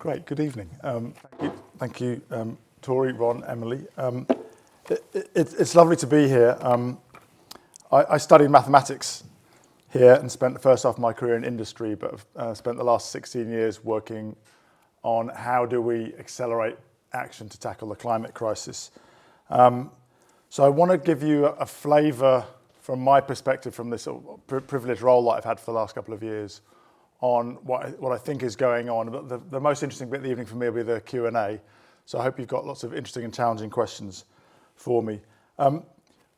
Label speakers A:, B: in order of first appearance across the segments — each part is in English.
A: Great, good evening. Thank you, Tori, Ron, Emily. It's lovely to be here. I studied mathematics here and spent the first half of my career in industry, but spent the last 16 years working on how do we accelerate action to tackle the climate crisis. So I want to give you a flavour from my perspective from this privileged role that I've had for the last couple of years on what I think is going on. But the most interesting bit of the evening for me will be the Q&A. So I hope you've got lots of interesting and challenging questions for me. Ron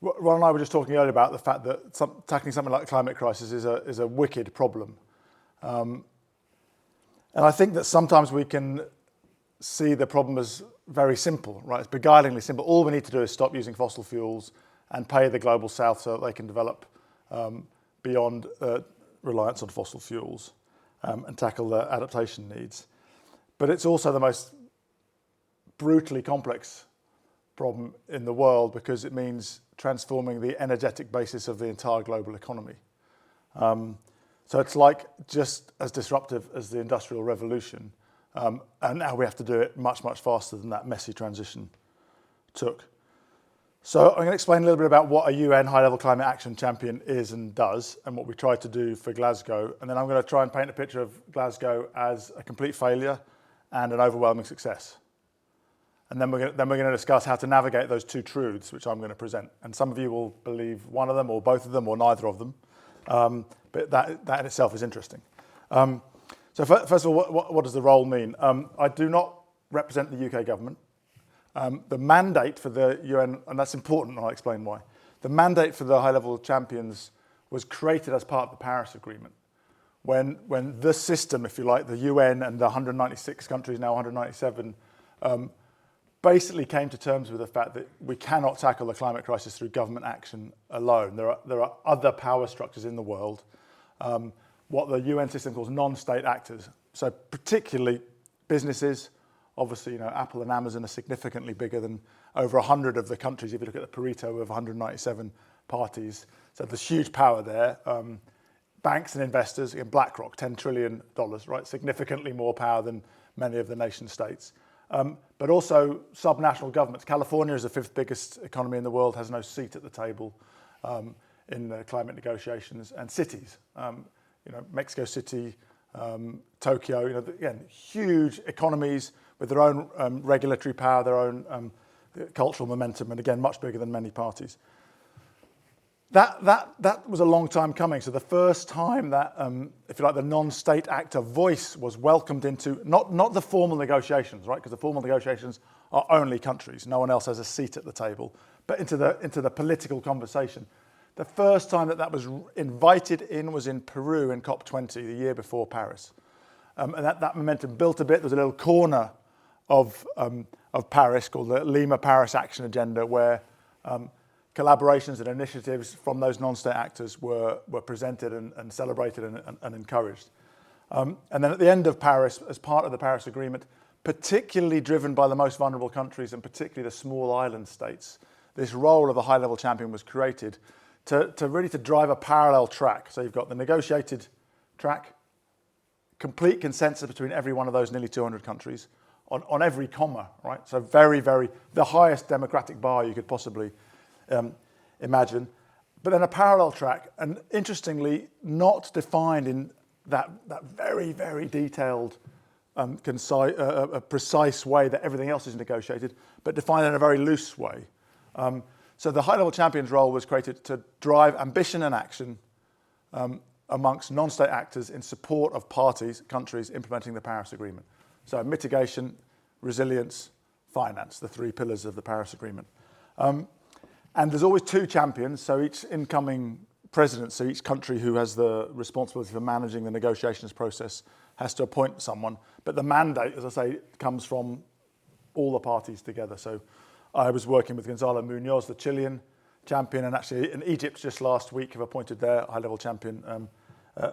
A: and I were just talking earlier about the fact that tackling something like the climate crisis is a wicked problem. And I think that sometimes we can see the problem as very simple, right? It's beguilingly simple. All we need to do is stop using fossil fuels and pay the global south so that they can develop beyond reliance on fossil fuels and tackle the adaptation needs. But it's also the most brutally complex problem in the world because it means transforming the energetic basis of the entire global economy. So it's like just as disruptive as the Industrial Revolution, and now we have to do it much, much faster than that messy transition took. So I'm going to explain a little bit about what a UN high-level climate action champion is and does, and what we tried to do for Glasgow. And then I'm going to try and paint a picture of Glasgow as a complete failure and an overwhelming success. And then we're going to discuss how to navigate those two truths, which I'm going to present. And some of you will believe one of them, or both of them, or neither of them. But that in itself is interesting. So first of all, what does the role mean? I do not represent the UK government. The mandate for the UN, and that's important, and I'll explain why. The mandate for the high-level champions was created as part of the Paris Agreement. When the system, if you like, the UN and the 196 countries, now 197, basically came to terms with the fact that we cannot tackle the climate crisis through government action alone. There are other power structures in the world, what the UN system calls non-state actors. So particularly businesses. Obviously, Apple and Amazon are significantly bigger than over 100 of the countries. If you look at the Pareto of 197 parties, so there's huge power there. Banks and investors, BlackRock, $10 trillion, right? Significantly more power than many of the nation states. But also subnational governments. California is the fifth biggest economy in the world, has no seat at the table in the climate negotiations. And cities, Mexico City, Tokyo, again, huge economies with their own regulatory power, their own cultural momentum, and again, much bigger than many parties. That was a long time coming. So the first time that, if you like, the non-state actor voice was welcomed into, not the formal negotiations, right? Because the formal negotiations are only countries. No one else has a seat at the table, but into the political conversation. The first time that was invited in was in Peru in COP20, the year before Paris. And that momentum built a bit. There was a little corner of Paris called the Lima Paris Action Agenda, where collaborations and initiatives from those non-state actors were presented and celebrated and encouraged. And then at the end of Paris, as part of the Paris Agreement, particularly driven by the most vulnerable countries and particularly the small island states, this role of a high-level champion was created to really drive a parallel track. So you've got the negotiated track, complete consensus between every one of those nearly 200 countries on every comma, right? So very, very, the highest democratic bar you could possibly imagine. But then a parallel track, and interestingly, not defined in that very, very detailed, precise way that everything else is negotiated, but defined in a very loose way. So the high-level champion's role was created to drive ambition and action amongst non-state actors in support of countries implementing the Paris Agreement. So mitigation, resilience, finance, the three pillars of the Paris Agreement. And there's always two champions, so each incoming president, so each country who has the responsibility for managing the negotiations process has to appoint someone. But the mandate, as I say, comes from all the parties together. So I was working with Gonzalo Munoz, the Chilean champion, and actually in Egypt just last week have appointed their high-level champion,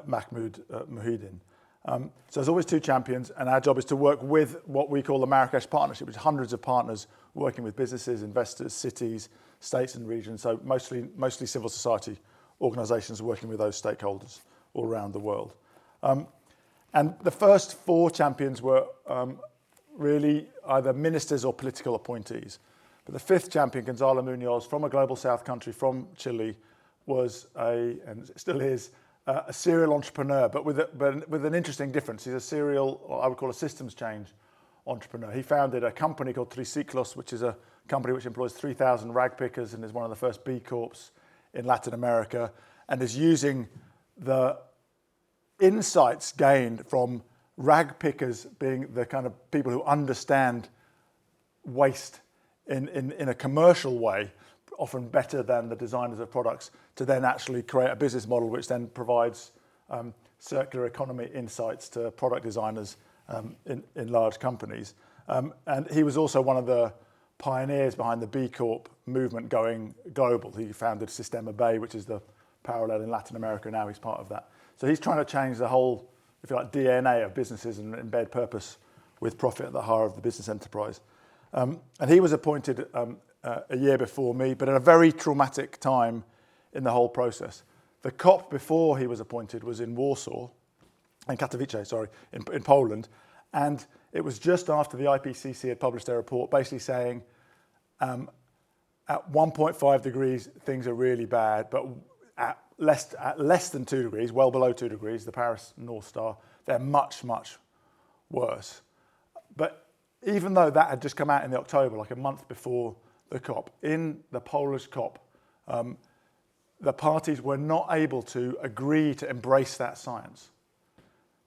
A: Mahmoud Muhyiddin. So there's always two champions, and our job is to work with what we call the Marrakesh Partnership, which is hundreds of partners working with businesses, investors, cities, states and regions, so mostly civil society organisations working with those stakeholders all around the world. And the first 4 champions were really either ministers or political appointees. But the 5th champion, Gonzalo Munoz, from a global south country, from Chile, was and still is, a serial entrepreneur, but with an interesting difference. He's a serial, or I would call a systems change entrepreneur. He founded a company called Triciclos, which is a company which employs 3,000 rag pickers and is one of the first B Corps in Latin America, and is using the insights gained from rag pickers being the kind of people who understand waste in a commercial way, often better than the designers of products, to then actually create a business model which then provides circular economy insights to product designers in large companies. And he was also one of the pioneers behind the B Corp movement going global. He founded Sistema B, which is the parallel in Latin America. Now he's part of that. So he's trying to change the whole, if you like, DNA of businesses and embed purpose with profit at the heart of the business enterprise. And he was appointed a year before me, but at a very traumatic time in the whole process. The COP before he was appointed was in Warsaw, in Katowice, sorry, in Poland. And it was just after the IPCC had published their report basically saying at 1.5 degrees, things are really bad, but at less than 2 degrees, well below 2 degrees, the Paris North Star, they're much, much worse. But even though that had just come out in the October, like a month before the COP, in the Polish COP, the parties were not able to agree to embrace that science.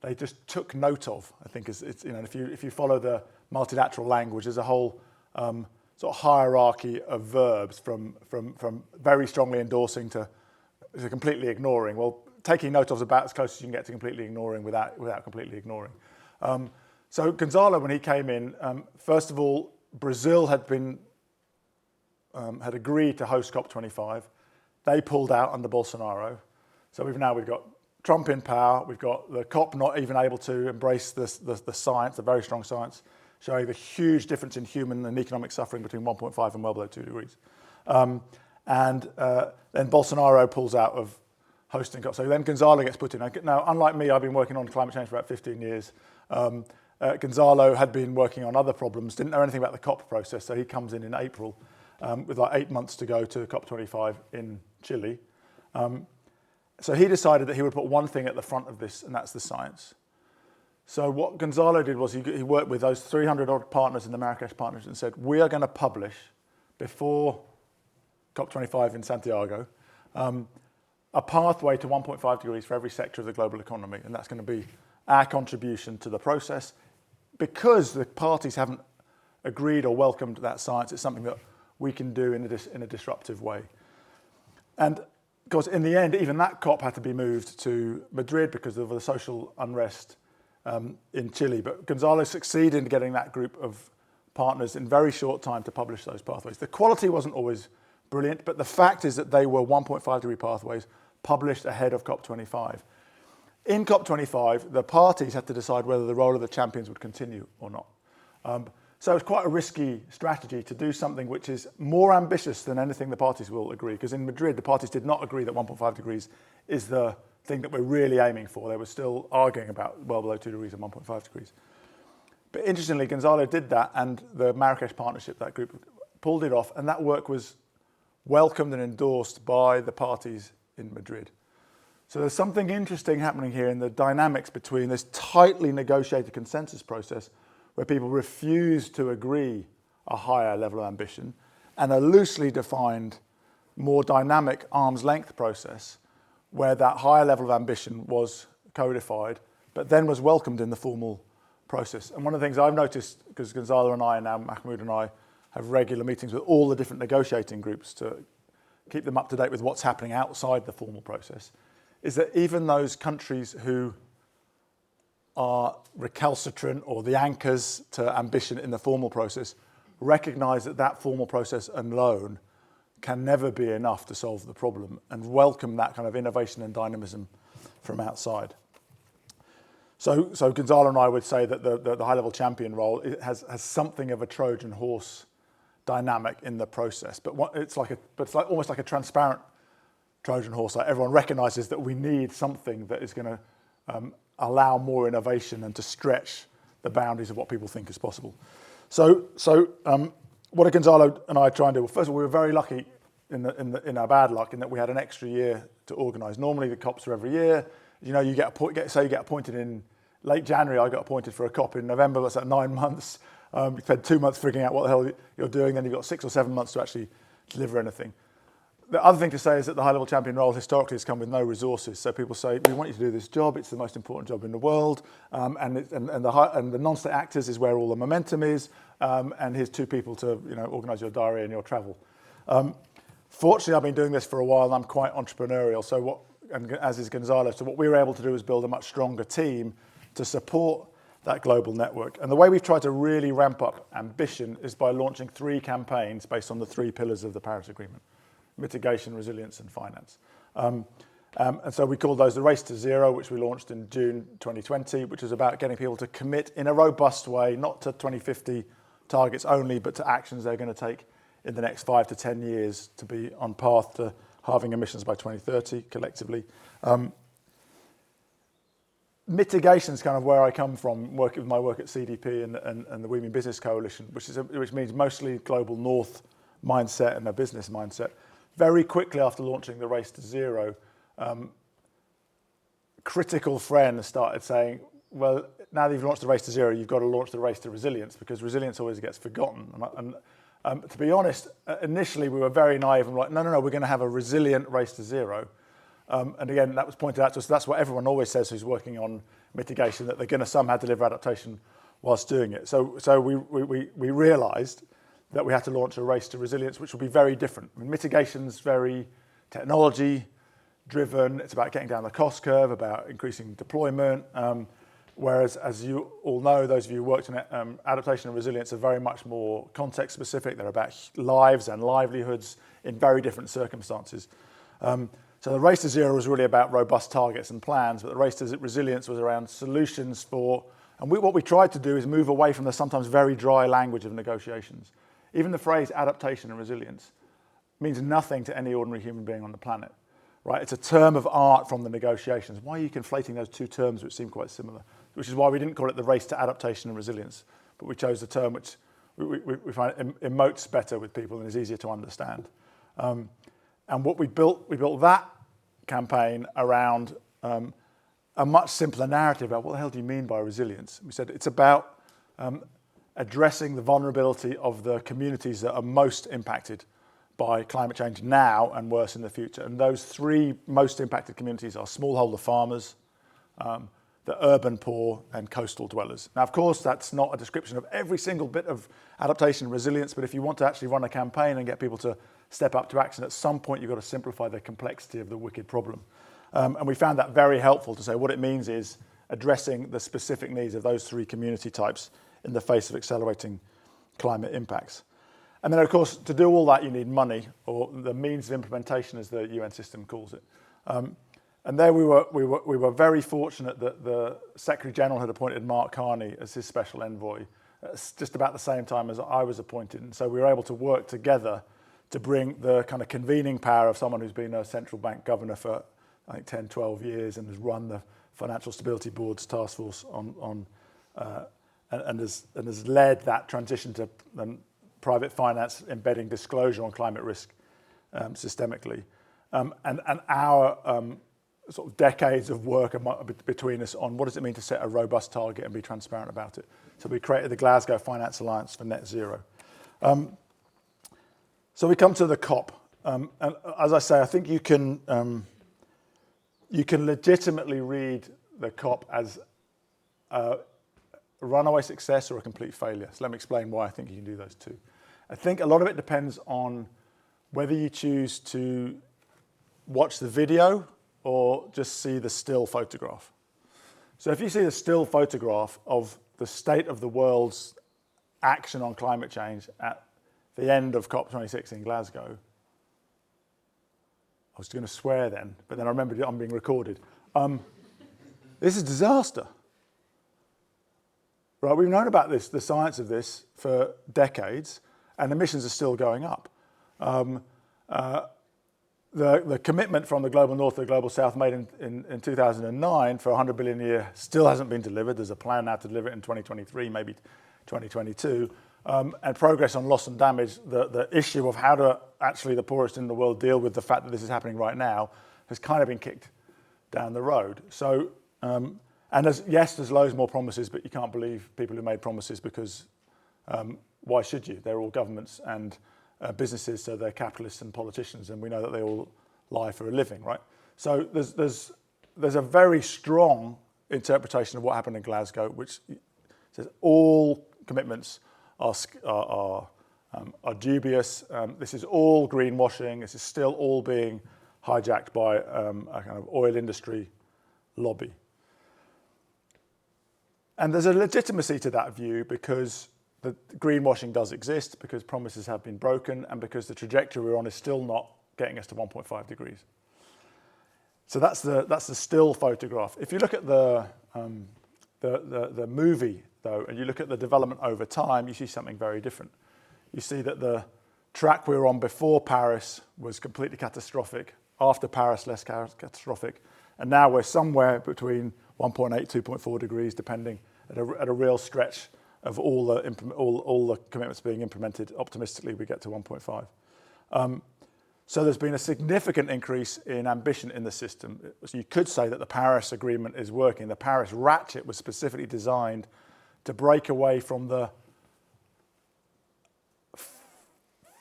A: They just took note of, I think, it's if you follow the multilateral language, there's a whole sort of hierarchy of verbs from very strongly endorsing to completely ignoring. Well, taking note of is about as close as you can get to completely ignoring without completely ignoring. So Gonzalo, when he came in, first of all, Brazil had agreed to host COP25. They pulled out under Bolsonaro. So we've got Trump in power. We've got the COP not even able to embrace the science, the very strong science, showing the huge difference in human and economic suffering between 1.5 and well below 2 degrees. And then Bolsonaro pulls out of hosting COP. So then Gonzalo gets put in. Now, unlike me, I've been working on climate change for about 15 years. Gonzalo had been working on other problems, didn't know anything about the COP process, so he comes in April with like 8 months to go to COP25 in Chile. So he decided that he would put one thing at the front of this, and that's the science. So what Gonzalo did was he worked with those 300 odd partners in the Marrakesh Partnership and said, we are going to publish before COP25 in Santiago a pathway to 1.5 degrees for every sector of the global economy, and that's going to be our contribution to the process. Because the parties haven't agreed or welcomed that science, it's something that we can do in a disruptive way. And of course, in the end, even that COP had to be moved to Madrid because of the social unrest in Chile. But Gonzalo succeeded in getting that group of partners in very short time to publish those pathways. The quality wasn't always brilliant, but the fact is that they were 1.5 degree pathways published ahead of COP25. In COP25, the parties had to decide whether the role of the champions would continue or not. So it's quite a risky strategy to do something which is more ambitious than anything the parties will agree. Because in Madrid, the parties did not agree that 1.5 degrees is the thing that we're really aiming for. They were still arguing about well below 2 degrees and 1.5 degrees. But interestingly, Gonzalo did that, and the Marrakesh Partnership, that group, pulled it off, and that work was welcomed and endorsed by the parties in Madrid. So there's something interesting happening here in the dynamics between this tightly negotiated consensus process where people refuse to agree a higher level of ambition, and a loosely defined, more dynamic arm's length process where that higher level of ambition was codified, but then was welcomed in the formal process. And one of the things I've noticed, because Gonzalo and I, and now Mahmoud and I, have regular meetings with all the different negotiating groups to keep them up to date with what's happening outside the formal process, is that even those countries who are recalcitrant or the anchors to ambition in the formal process recognize that that formal process alone can never be enough to solve the problem, and welcome that kind of innovation and dynamism from outside. So Gonzalo and I would say that the high-level champion role has something of a Trojan horse dynamic in the process, but it's almost like a transparent Trojan horse. Like everyone recognizes that we need something that is going to allow more innovation and to stretch the boundaries of what people think is possible. So what did Gonzalo and I try and do? Well, first of all, we were very lucky in our bad luck in that we had an extra year to organise. Normally the COPs are every year. You know, you get appointed in late January. I got appointed for a COP in November. That's like 9 months. You spend 2 months figuring out what the hell you're doing. Then you've got 6 or 7 months to actually deliver anything. The other thing to say is that the high-level champion role historically has come with no resources. So people say, we want you to do this job. It's the most important job in the world. And the non-state actors is where all the momentum is. And here's 2 people to organise your diary and your travel. Fortunately, I've been doing this for a while and I'm quite entrepreneurial. So as is Gonzalo, so what we were able to do is build a much stronger team to support that global network. And the way we've tried to really ramp up ambition is by launching 3 campaigns based on the 3 pillars of the Paris Agreement: mitigation, resilience, and finance. And so we called those the Race to Zero, which we launched in June 2020, which is about getting people to commit in a robust way, not to 2050 targets only, but to actions they're going to take in the next 5 to 10 years to be on path to halving emissions by 2030 collectively. Mitigation is kind of where I come from, with my work at CDP and the We Mean Business Coalition, which means mostly global north mindset and a business mindset. Very quickly after launching the Race to Zero, critical friends started saying, well, now that you've launched the Race to Zero, you've got to launch the Race to Resilience, because resilience always gets forgotten. And to be honest, initially we were very naive and like, no, we're going to have a resilient Race to Zero. And again, that was pointed out to us. That's what everyone always says who's working on mitigation, that they're going to somehow deliver adaptation whilst doing it. So we realised that we had to launch a Race to Resilience, which will be very different. I mean, mitigation's very technology driven. It's about getting down the cost curve, about increasing deployment. Whereas, as you all know, those of you who worked in adaptation and resilience are very much more context specific. They're about lives and livelihoods in very different circumstances. So the Race to Zero was really about robust targets and plans, but the Race to Resilience was around solutions for, and what we tried to do is move away from the sometimes very dry language of negotiations. Even the phrase adaptation and resilience means nothing to any ordinary human being on the planet, right? It's a term of art from the negotiations. Why are you conflating those 2 terms which seem quite similar? Which is why we didn't call it the Race to Adaptation and Resilience, but we chose a term which we find emotes better with people and is easier to understand. And what we built that campaign around a much simpler narrative about what the hell do you mean by resilience? We said it's about addressing the vulnerability of the communities that are most impacted by climate change now and worse in the future. And those 3 most impacted communities are smallholder farmers, the urban poor, and coastal dwellers. Now, of course, that's not a description of every single bit of adaptation and resilience, but if you want to actually run a campaign and get people to step up to action, at some point you've got to simplify the complexity of the wicked problem. And we found that very helpful to say what it means is addressing the specific needs of those 3 community types in the face of accelerating climate impacts. And then, of course, to do all that, you need money, or the means of implementation, as the UN system calls it. And there we were very fortunate that the Secretary General had appointed Mark Carney as his special envoy, just about the same time as I was appointed. And so we were able to work together to bring the kind of convening power of someone who's been a central bank governor for, I think, 10, 12 years and has run the Financial Stability Board's task force and has led that transition to private finance embedding disclosure on climate risk systemically. And our sort of decades of work between us on what does it mean to set a robust target and be transparent about it. So we created the Glasgow Finance Alliance for Net Zero. So we come to the COP. And as I say, I think you can legitimately read the COP as a runaway success or a complete failure. So let me explain why I think you can do those 2. I think a lot of it depends on whether you choose to watch the video or just see the still photograph. So if you see the still photograph of the state of the world's action on climate change at the end of COP26 in Glasgow, I was going to swear then, but then I remembered I'm being recorded. This is disaster. Right, we've known about this, the science of this, for decades, and emissions are still going up. the commitment from the global north to the global south made in 2009 for 100 billion a year still hasn't been delivered. There's a plan now to deliver it in 2023, maybe 2022. And progress on loss and damage, the issue of how to actually the poorest in the world deal with the fact that this is happening right now has kind of been kicked down the road. So, and there's loads more promises, but you can't believe people who made promises because why should you? They're all governments and businesses, so they're capitalists and politicians, and we know that they all lie for a living, right? So there's a very strong interpretation of what happened in Glasgow, which says all commitments are dubious. This is all greenwashing. This is still all being hijacked by a kind of oil industry lobby. And there's a legitimacy to that view because the greenwashing does exist, because promises have been broken, and because the trajectory we're on is still not getting us to 1.5 degrees. So that's the still photograph. If you look at the movie, though, and you look at the development over time, you see something very different. You see that the track we were on before Paris was completely catastrophic, after Paris less catastrophic, and now we're somewhere between 1.8, 2.4 degrees, depending at a real stretch of all the commitments being implemented. Optimistically, we get to 1.5. So there's been a significant increase in ambition in the system. So you could say that the Paris Agreement is working. The Paris ratchet was specifically designed to break away from the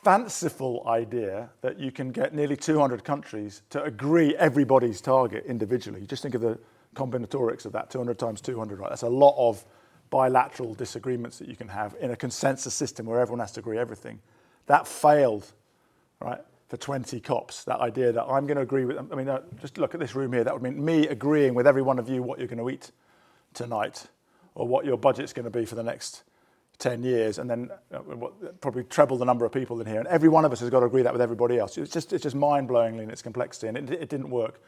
A: fanciful idea that you can get nearly 200 countries to agree everybody's target individually. Just think of the combinatorics of that, 200 times 200, right? That's a lot of bilateral disagreements that you can have in a consensus system where everyone has to agree everything. That failed, right, for 20 COPs, that idea that I'm going to agree with, I mean, just look at this room here, that would mean me agreeing with every one of you what you're going to eat tonight or what your budget's going to be for the next 10 years, and then probably treble the number of people in here, and every one of us has got to agree that with everybody else. It's just mind-blowingly in its complexity, and it didn't work.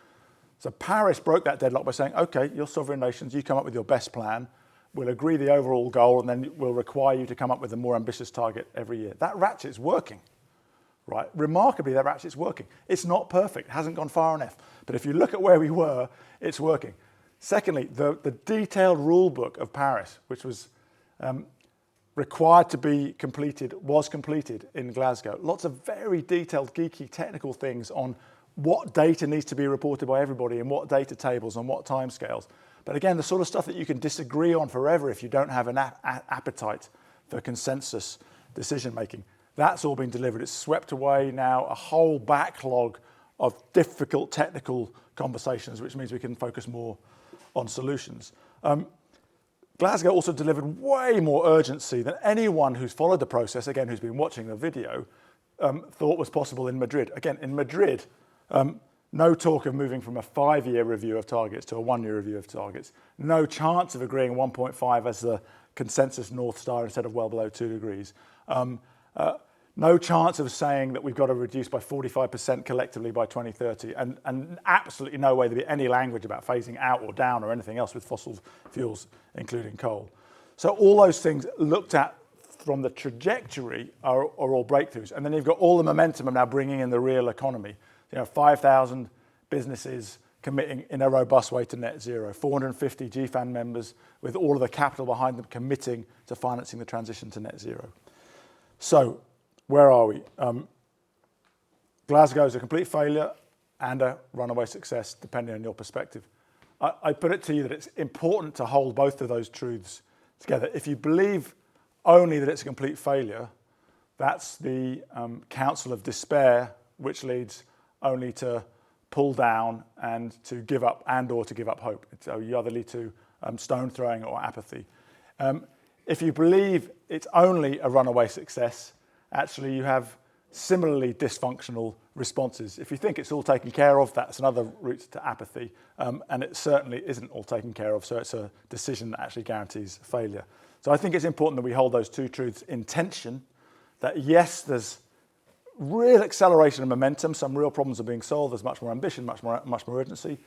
A: So Paris broke that deadlock by saying, okay, you're sovereign nations, you come up with your best plan, we'll agree the overall goal, and then we'll require you to come up with a more ambitious target every year. That ratchet's working, right? Remarkably, that ratchet's working. It's not perfect, it hasn't gone far enough, but if you look at where we were, it's working. Secondly, the detailed rule book of Paris, which was required to be completed, was completed in Glasgow. Lots of very detailed, geeky, technical things on what data needs to be reported by everybody and what data tables and what timescales. But again, the sort of stuff that you can disagree on forever if you don't have an appetite for consensus decision-making. That's all been delivered. It's swept away now a whole backlog of difficult technical conversations, which means we can focus more on solutions. Glasgow also delivered way more urgency than anyone who's followed the process, again, who's been watching the video, thought was possible in Madrid. Again, in Madrid, no talk of moving from a 5-year review of targets to a 1-year review of targets. No chance of agreeing 1.5 as the consensus North Star instead of well below 2 degrees. No chance of saying that we've got to reduce by 45% collectively by 2030, and absolutely no way there'd be any language about phasing out or down or anything else with fossil fuels, including coal. So all those things looked at from the trajectory are all breakthroughs. And then you've got all the momentum of now bringing in the real economy. 5,000 businesses committing in a robust way to net zero, 450 GFAN members with all of the capital behind them committing to financing the transition to net zero. So where are we? Glasgow is a complete failure and a runaway success, depending on your perspective. I put it to you that it's important to hold both of those truths together. If you believe only that it's a complete failure, that's the counsel of despair, which leads only to pull down and to give up or to give up hope. So you either lead to stone throwing or apathy. If you believe it's only a runaway success, actually you have similarly dysfunctional responses. If you think it's all taken care of, that's another route to apathy, and it certainly isn't all taken care of, so it's a decision that actually guarantees failure. So I think it's important that we hold those two truths in tension, that yes, there's real acceleration and momentum, some real problems are being solved, there's much more ambition, much more urgency,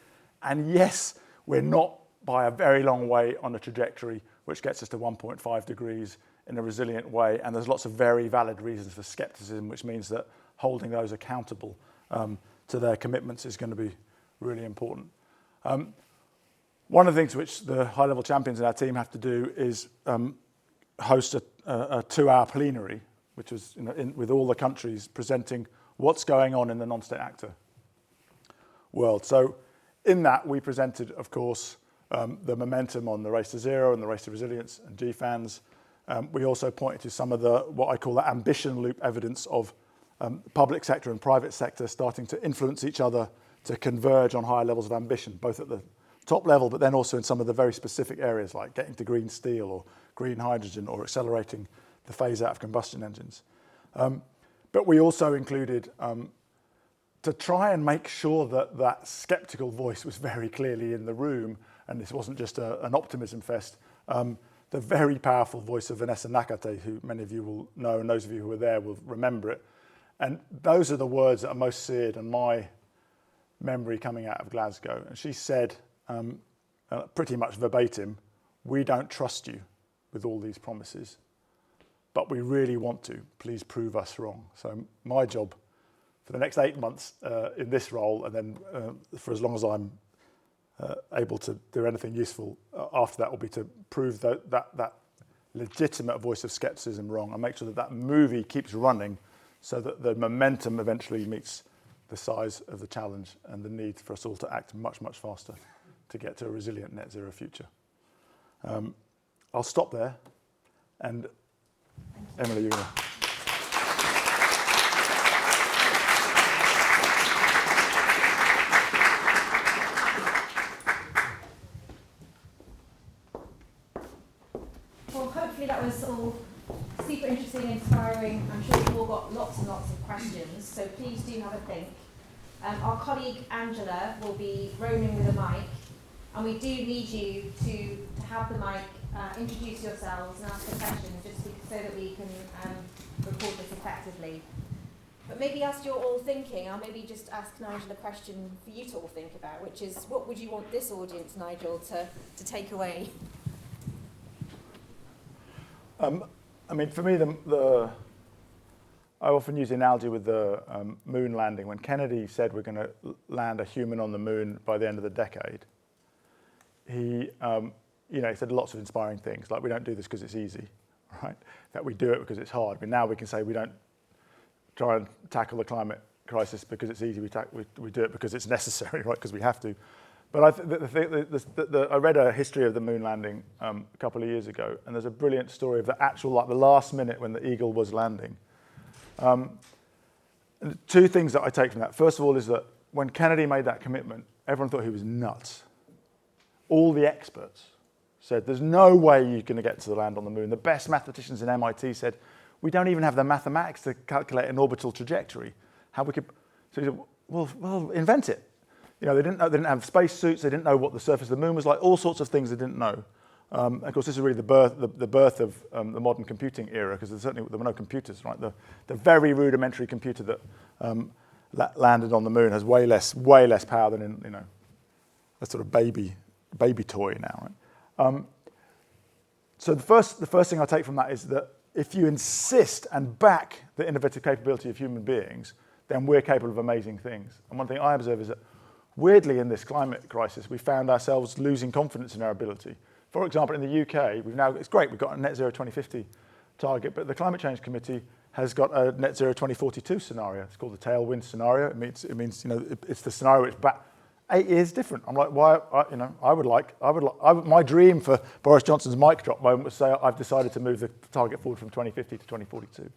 A: and yes, we're not by a very long way on a trajectory which gets us to 1.5 degrees in a resilient way, and there's lots of very valid reasons for skepticism, which means that holding those accountable to their commitments is going to be really important. One of the things which the high-level champions in our team have to do is host a 2-hour plenary, which was with all the countries presenting what's going on in the non-state actor world. So in that, we presented, of course, the momentum on the Race to Zero and the Race to Resilience and GFANZ. We also pointed to some of the, what I call the ambition loop evidence of public sector and private sector starting to influence each other to converge on higher levels of ambition, both at the top level, but then also in some of the very specific areas like getting to green steel or green hydrogen or accelerating the phase out of combustion engines. But we also included, to try and make sure that that sceptical voice was very clearly in the room, and this wasn't just an optimism fest, the very powerful voice of Vanessa Nakate, who many of you will know, and those of you who were there will remember it. And those are the words that are most seared in my memory coming out of Glasgow. And she said, pretty much verbatim, "We don't trust you with all these promises, but we really want to. Please prove us wrong." So my job for the next 8 months in this role, and then for as long as I'm able to do anything useful after that, will be to prove that legitimate voice of skepticism wrong and make sure that that movie keeps running so that the momentum eventually meets the size of the challenge and the need for us all to act much, much faster to get to a resilient net zero future. I'll stop there. And Emily, you're going to...
B: Well, hopefully that was all super interesting and inspiring. I'm sure you've all got lots and lots of questions, so please do have a think. Our colleague Angela will be roaming with a mic, and we do need you to have the mic, introduce yourselves and ask a question, just so that we can record this effectively. But maybe as you're all thinking, I'll maybe just ask Nigel a question for you to all think about, which is, what would you want this audience, Nigel, to take away?
A: I mean, for me, I often use the analogy with the moon landing. When Kennedy said we're going to land a human on the moon by the end of the decade, he said lots of inspiring things, like we don't do this because it's easy, right? That we do it because it's hard. But now we can say we don't try and tackle the climate crisis because it's easy. We do it because it's necessary, right? Because we have to. But I read a history of the moon landing a couple of years ago, and there's a brilliant story of the actual, like the last minute when the Eagle was landing. Two things that I take from that. First of all is that when Kennedy made that commitment, everyone thought he was nuts. All the experts said, there's no way you're going to get to the land on the moon. The best mathematicians in MIT said, we don't even have the mathematics to calculate an orbital trajectory. How we could? So he said, well, invent it. They didn't have spacesuits. They didn't know what the surface of the moon was like. All sorts of things they didn't know. Of course, this is really the birth of the modern computing era, because there were no computers, right? The very rudimentary computer that landed on the moon has way less power than in a sort of baby toy now, right? So the first thing I take from that is that if you insist and back the innovative capability of human beings, then we're capable of amazing things. And one thing I observe is that weirdly in this climate crisis, we found ourselves losing confidence in our ability. For example, in the UK, it's great, we've got a net zero 2050 target, but the Climate Change Committee has got a net zero 2042 scenario. It's called the tailwind scenario. It means it's the scenario which 8 years different. I'm like, why? My dream for Boris Johnson's mic drop moment was to say I've decided to move the target forward from 2050 to 2042.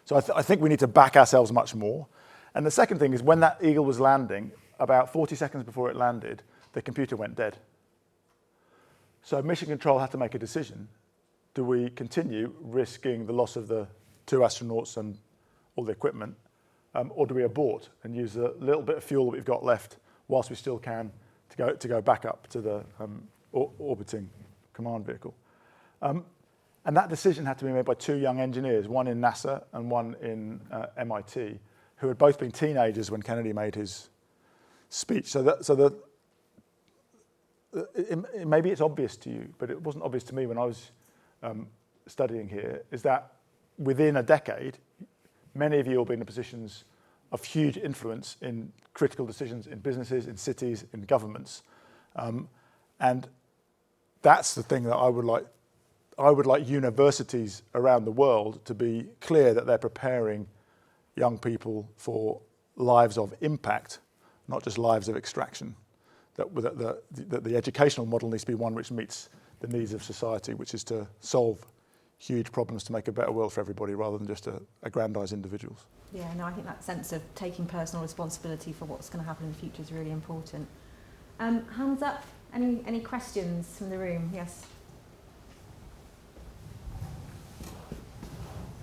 A: So I think we need to back ourselves much more. And the second thing is when that Eagle was landing, about 40 seconds before it landed, the computer went dead. So Mission Control had to make a decision. Do we continue risking the loss of the 2 astronauts and all the equipment, or do we abort and use a little bit of fuel that we've got left whilst we still can to go back up to the orbiting command vehicle? And that decision had to be made by 2 young engineers, one in NASA and one in MIT, who had both been teenagers when Kennedy made his speech. Maybe it's obvious to you, but it wasn't obvious to me when I was studying here, is that within a decade, many of you will be in the positions of huge influence in critical decisions in businesses, in cities, in governments. And that's the thing that I would like universities around the world to be clear that they're preparing young people for lives of impact, not just lives of extraction. That the educational model needs to be one which meets the needs of society, which is to solve huge problems to make a better world for everybody rather than just to aggrandise individuals.
C: Yeah, no, I think that sense of taking personal responsibility for what's going to happen in the future is really important. Hands up. Any questions from the room? Yes.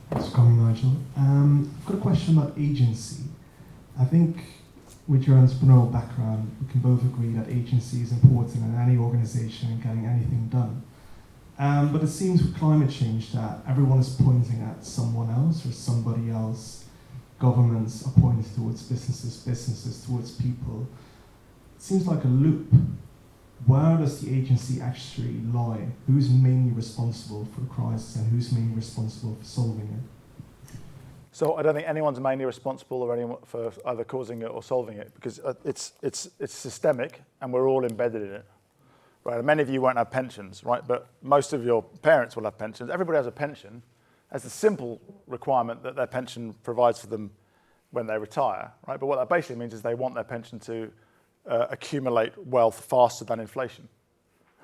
D: Thanks for coming, Nigel. I've got a question about agency. I think with your entrepreneurial background, we can both agree that agency is important in any organisation in getting anything done. But it seems with climate change that everyone is pointing at someone else or somebody else. Governments are pointing towards businesses towards people. It seems like a loop. Where does the agency actually lie? Who's mainly responsible for the crisis and who's mainly responsible for solving it?
A: So I don't think anyone's mainly responsible or anyone for either causing it or solving it, because it's systemic and we're all embedded in it. Right, and many of you won't have pensions, right? But most of your parents will have pensions. Everybody has a pension as the simple requirement that their pension provides for them when they retire, right? But what that basically means is they want their pension to accumulate wealth faster than inflation,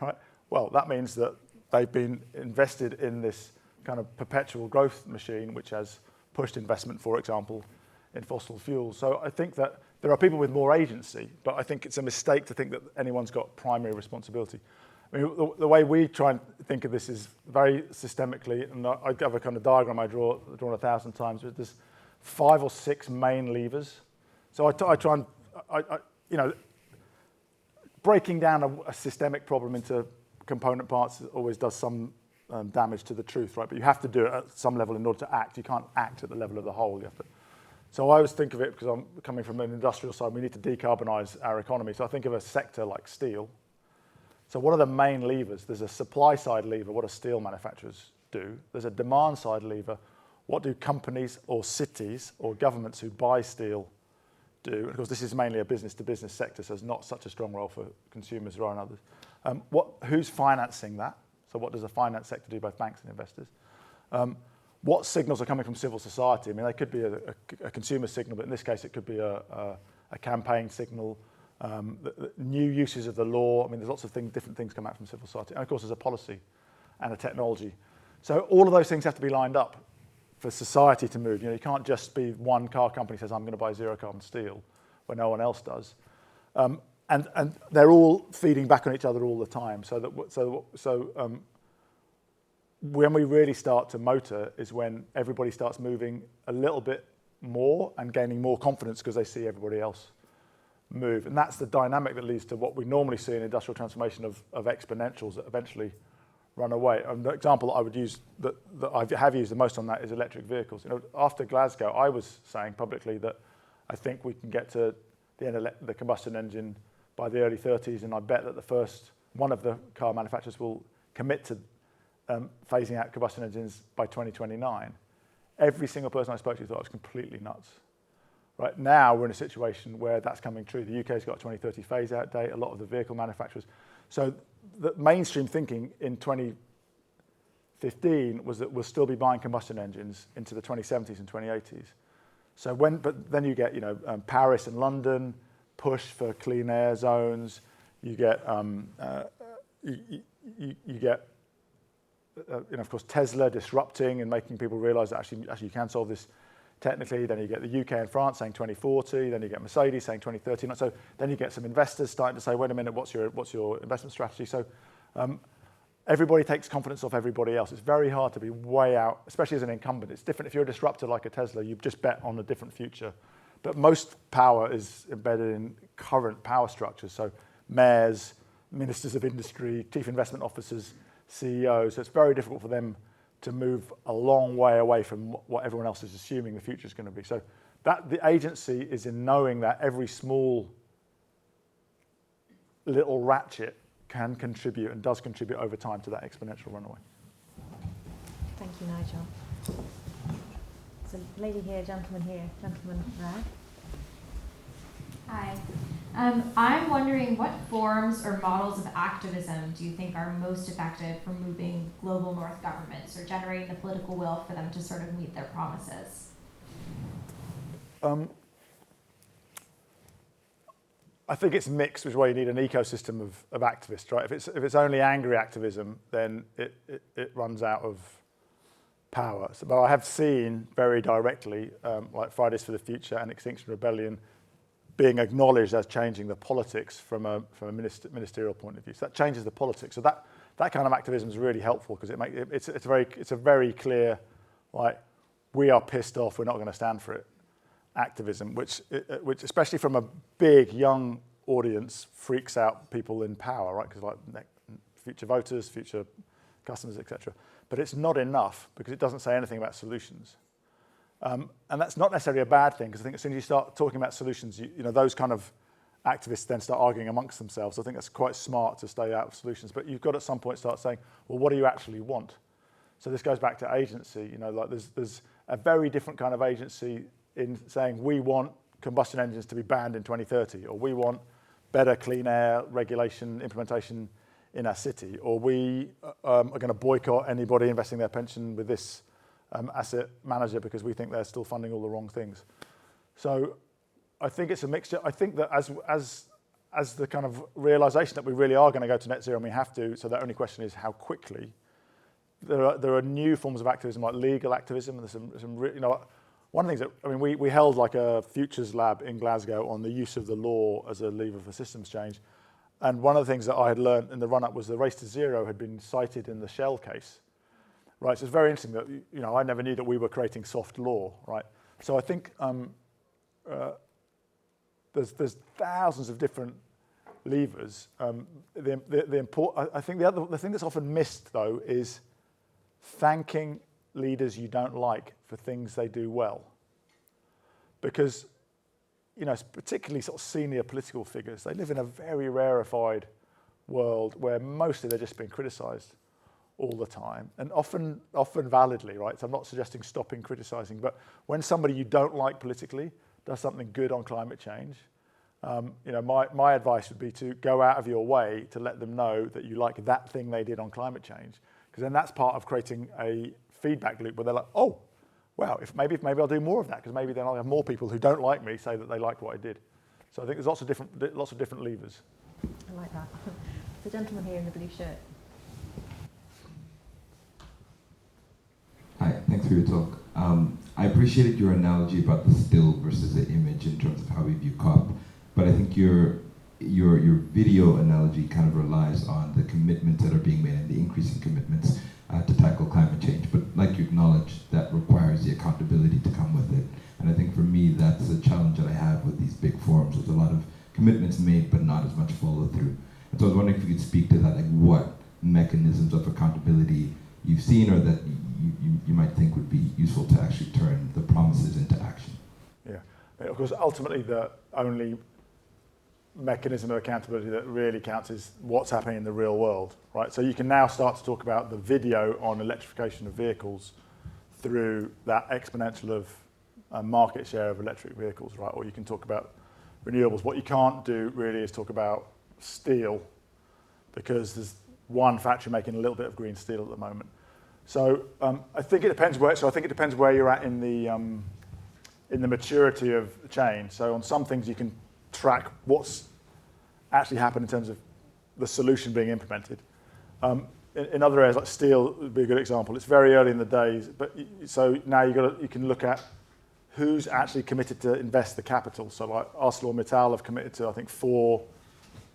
A: right? Well, that means that they've been invested in this kind of perpetual growth machine, which has pushed investment, for example, in fossil fuels. So I think that there are people with more agency, but I think it's a mistake to think that anyone's got primary responsibility. I mean, the way we try and think of this is very systemically, and I have a kind of diagram I've drawn 1,000 times, but there's 5 or 6 main levers. So I try and, you know, breaking down a systemic problem into component parts always does some damage to the truth, right? But you have to do it at some level in order to act. You can't act at the level of the whole. You have to. So I always think of it, because I'm coming from an industrial side, we need to decarbonise our economy. So I think of a sector like steel. So what are the main levers? There's a supply side lever, what do steel manufacturers do? There's a demand side lever, what do companies or cities or governments who buy steel do? And of course, this is mainly a business-to-business sector, so there's not such a strong role for consumers there are others. Who's financing that? So what does the finance sector do, both banks and investors? What signals are coming from civil society? I mean, they could be a consumer signal, but in this case, it could be a campaign signal, the new uses of the law. I mean, there's lots of different things come out from civil society. And of course, there's a policy and a technology. So all of those things have to be lined up for society to move. You know, you can't just be one car company says, I'm going to buy zero carbon steel when no one else does. And they're all feeding back on each other all the time. When we really start to motor is when everybody starts moving a little bit more and gaining more confidence because they see everybody else move. And that's the dynamic that leads to what we normally see in industrial transformation of exponentials that eventually run away. And the example that I would use that I have used the most on that is electric vehicles. You know, after Glasgow, I was saying publicly that I think we can get to the end of the combustion engine by the early 30s, and I bet that one of the car manufacturers will commit to phasing out combustion engines by 2029. Every single person I spoke to thought I was completely nuts. Right now, we're in a situation where that's coming true. The UK's got a 2030 phase-out date, a lot of the vehicle manufacturers. So the mainstream thinking in 2015 was that we'll still be buying combustion engines into the 2070s and 2080s. So but then you get, you know, Paris and London push for clean air zones. You get, you get, of course, Tesla disrupting and making people realise that actually you can solve this technically. Then you get the UK and France saying 2040. Then you get Mercedes saying 2030. So then you get some investors starting to say, wait a minute, what's your investment strategy? So everybody takes confidence off everybody else. It's very hard to be way out, especially as an incumbent. It's different if you're a disruptor like a Tesla. You just bet on a different future. But most power is embedded in current power structures. So mayors, ministers of industry, chief investment officers, CEOs. So it's very difficult for them to move a long way away from what everyone else is assuming the future is going to be. So that the agency is in knowing that every small little ratchet can contribute and does contribute over time to that exponential runaway.
C: Thank you, Nigel. So lady here, gentleman there.
E: Hi. I'm wondering what forms or models of activism do you think are most effective for moving global north governments or generating the political will for them to sort of meet their promises?
A: I think it's mixed, which is why you need an ecosystem of activists, right? If it's only angry activism, then it runs out of power. So, but I have seen very directly, like Fridays for the Future and Extinction Rebellion, being acknowledged as changing the politics from a ministerial point of view. So that changes the politics. So that kind of activism is really helpful because it's a very clear, like, we are pissed off, we're not going to stand for it. Activism, which especially from a big young audience freaks out people in power, right? Because like future voters, future customers, etc. But it's not enough because it doesn't say anything about solutions, and that's not necessarily a bad thing because I think as soon as you start talking about solutions, you know those kind of activists then start arguing amongst themselves. I think that's quite smart to stay out of solutions, but you've got at some point start saying, well, what do you actually want? So this goes back to agency. You know, like there's a very different kind of agency in saying we want combustion engines to be banned in 2030, or we want better clean air regulation implementation in our city, or we are going to boycott anybody investing their pension with this asset manager because we think they're still funding all the wrong things. So I think it's a mixture. I think that as the kind of realization that we really are going to go to net zero and we have to, so the only question is how quickly. There are new forms of activism like legal activism, and there's some you know. One of the things that, I mean, we held like a futures lab in Glasgow on the use of the law as a lever for systems change. And one of the things that I had learned in the run-up was the race to zero had been cited in the Shell case, right? So it's very interesting that, you know, I never knew that we were creating soft law, right? So I think there's thousands of different levers. I think the thing that's often missed, though, is thanking leaders you don't like for things they do well. Because, you know, particularly sort of senior political figures, they live in a very rarefied world where mostly they're just being criticised all the time, and often validly, right? So I'm not suggesting stopping criticising, but when somebody you don't like politically does something good on climate change, you know, my advice would be to go out of your way to let them know that you like that thing they did on climate change, because then that's part of creating a feedback loop where they're like, oh, wow, maybe I'll do more of that, because maybe then I'll have more people who don't like me say that they liked what I did. So I think there's lots of different levers.
C: I like that. The gentleman here in the blue shirt.
F: Hi, thanks for your talk. I appreciated your analogy about the still versus the image in terms of how we view COP, but I think your video analogy kind of relies on the commitments that are being made and the increasing commitments to tackle climate change. But like you acknowledge, that requires the accountability to come with it. And I think for me, that's a challenge that I have with these big forums. There's a lot of commitments made, but not as much follow through. And so I was wondering if you could speak to that, like what mechanisms of accountability you've seen or that you might think would be useful to actually turn the promises into action.
A: Yeah, of course, ultimately the only mechanism of accountability that really counts is what's happening in the real world, right? So you can now start to talk about the video on electrification of vehicles through that exponential of market share of electric vehicles, right? Or you can talk about renewables. What you can't do really is talk about steel, because there's one factory making a little bit of green steel at the moment. So I think it depends where. So I think it depends where you're at in the maturity of the chain. So on some things you can track what's actually happened in terms of the solution being implemented. In other areas like steel would be a good example. It's very early in the days, but so now you can look at who's actually committed to invest the capital. So like ArcelorMittal have committed to, I think, 4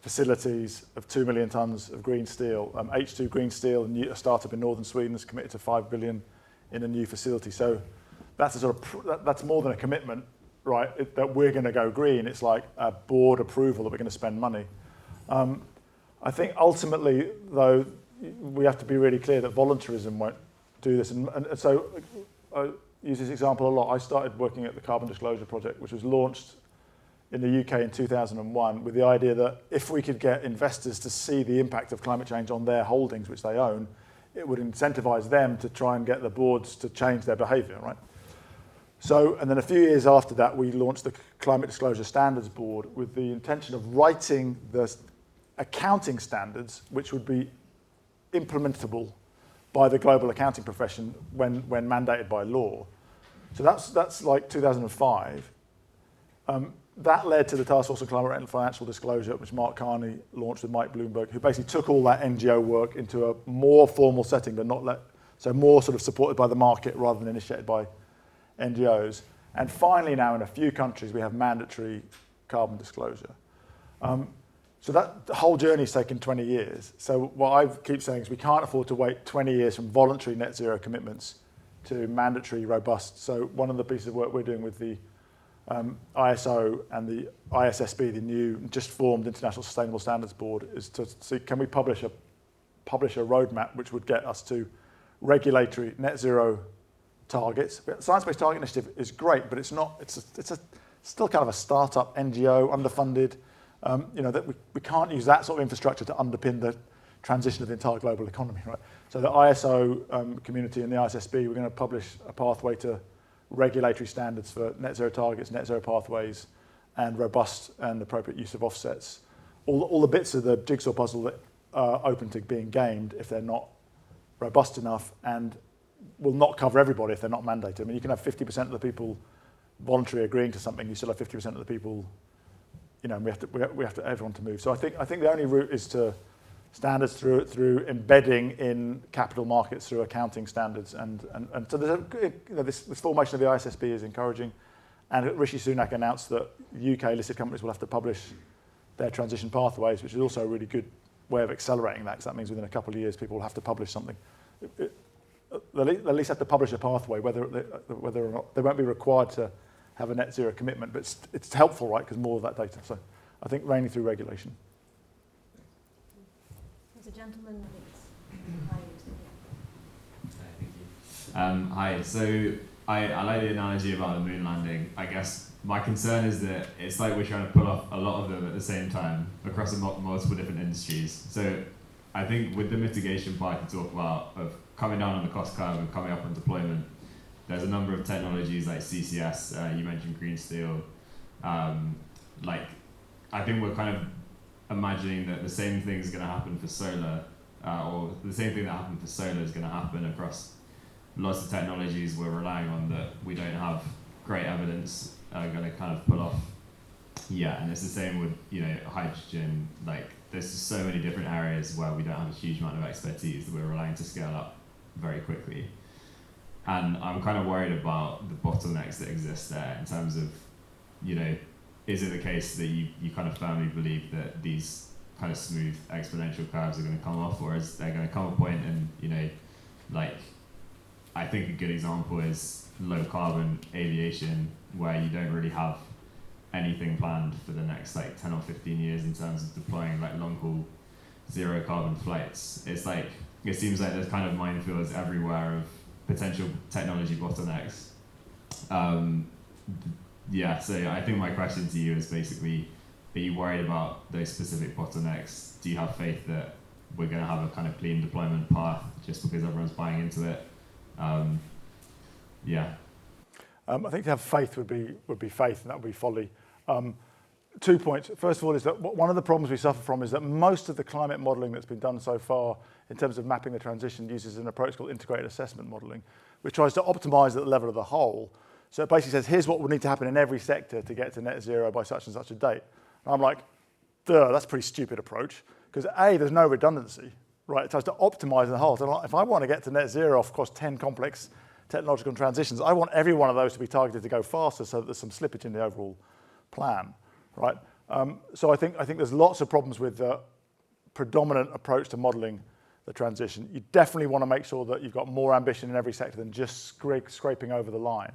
A: facilities of 2 million tons of green steel. H2 Green Steel, a startup in northern Sweden, is committed to 5 billion in a new facility. So that's a sort of that's more than a commitment, right? That we're going to go green. It's like a board approval that we're going to spend money. I think ultimately, though, we have to be really clear that voluntarism won't do this. And so I use this example a lot. I started working at the Carbon Disclosure Project, which was launched in the UK in 2001 with the idea that if we could get investors to see the impact of climate change on their holdings, which they own, it would incentivize them to try and get the boards to change their behavior, right? So, and then a few years after that, we launched the Climate Disclosure Standards Board with the intention of writing the accounting standards, which would be implementable by the global accounting profession when mandated by law. So that's like 2005. That led to the Task Force on Climate and Financial Disclosure, which Mark Carney launched with Mike Bloomberg, who basically took all that NGO work into a more formal setting, but so more sort of supported by the market rather than initiated by NGOs. And finally now in a few countries we have mandatory carbon disclosure. So that the whole journey has taken 20 years. So what I keep saying is we can't afford to wait 20 years from voluntary net zero commitments to mandatory robust. So one of the pieces of work we're doing with the ISO and the ISSB, the new just formed International Sustainable Standards Board, is to see can we publish a roadmap which would get us to regulatory net zero targets. Science-based target initiative is great, but it's not. It's still kind of a startup NGO, underfunded. That we can't use that sort of infrastructure to underpin the transition of the entire global economy, right? So the ISO community and the ISSB, we're going to publish a pathway to regulatory standards for net zero targets, net zero pathways, and robust and appropriate use of offsets. All the bits of the jigsaw puzzle that are open to being gamed if they're not robust enough, and will not cover everybody if they're not mandated. I mean, you can have 50% of the people voluntarily agreeing to something, you still have 50% of the people, we have to everyone to move. So I think the only route is to standards through embedding in capital markets through accounting standards, and so there's this formation of the ISSB is encouraging, and Rishi Sunak announced that UK listed companies will have to publish their transition pathways, which is also a really good way of accelerating that, because that means within a couple of years people will have to publish something. They'll at least have to publish a pathway, whether or not they won't be required to have a net zero commitment, but it's helpful, right, because more of that data. So I think reining through regulation.
C: There's a gentleman,
G: Thank you. Hi, so I like the analogy about the moon landing. I guess my concern is that it's like we're trying to pull off a lot of them at the same time across multiple different industries. So I think with the mitigation part you talk about of coming down on the cost curve and coming up on deployment, there's a number of technologies like CCS, you mentioned green steel. I think we're kind of imagining that the same thing is going to happen for solar, or the same thing that happened for solar is going to happen across lots of technologies we're relying on that we don't have great evidence are going to kind of pull off. Yeah, and it's the same with hydrogen. Like there's just so many different areas where we don't have a huge amount of expertise that we're relying to scale up very quickly. And I'm kind of worried about the bottlenecks that exist there in terms of, is it the case that you kind of firmly believe that these kind of smooth exponential curves are going to come off, or is there going to come a point and, I think a good example is low carbon aviation, where you don't really have anything planned for the next 10 or 15 years in terms of deploying long haul zero carbon flights. It seems like there's kind of minefields everywhere of potential technology bottlenecks. So I think my question to you is basically, are you worried about those specific bottlenecks? Do you have faith that we're going to have a kind of clean deployment path just because everyone's buying into it?
A: I think to have faith would be faith, and that would be folly. 2 points. First of all is that one of the problems we suffer from is that most of the climate modelling that's been done so far in terms of mapping the transition uses an approach called integrated assessment modelling, which tries to optimise at the level of the whole. So it basically says, here's what would need to happen in every sector to get to net zero by such and such a date. And I'm like, that's a pretty stupid approach, because A, there's no redundancy, right? It tries to optimise the whole. So if I want to get to net zero across 10 complex technological transitions, I want every one of those to be targeted to go faster so that there's some slippage in the overall plan, right? So I think there's lots of problems with the predominant approach to modelling the transition. You definitely want to make sure that you've got more ambition in every sector than just scraping over the line.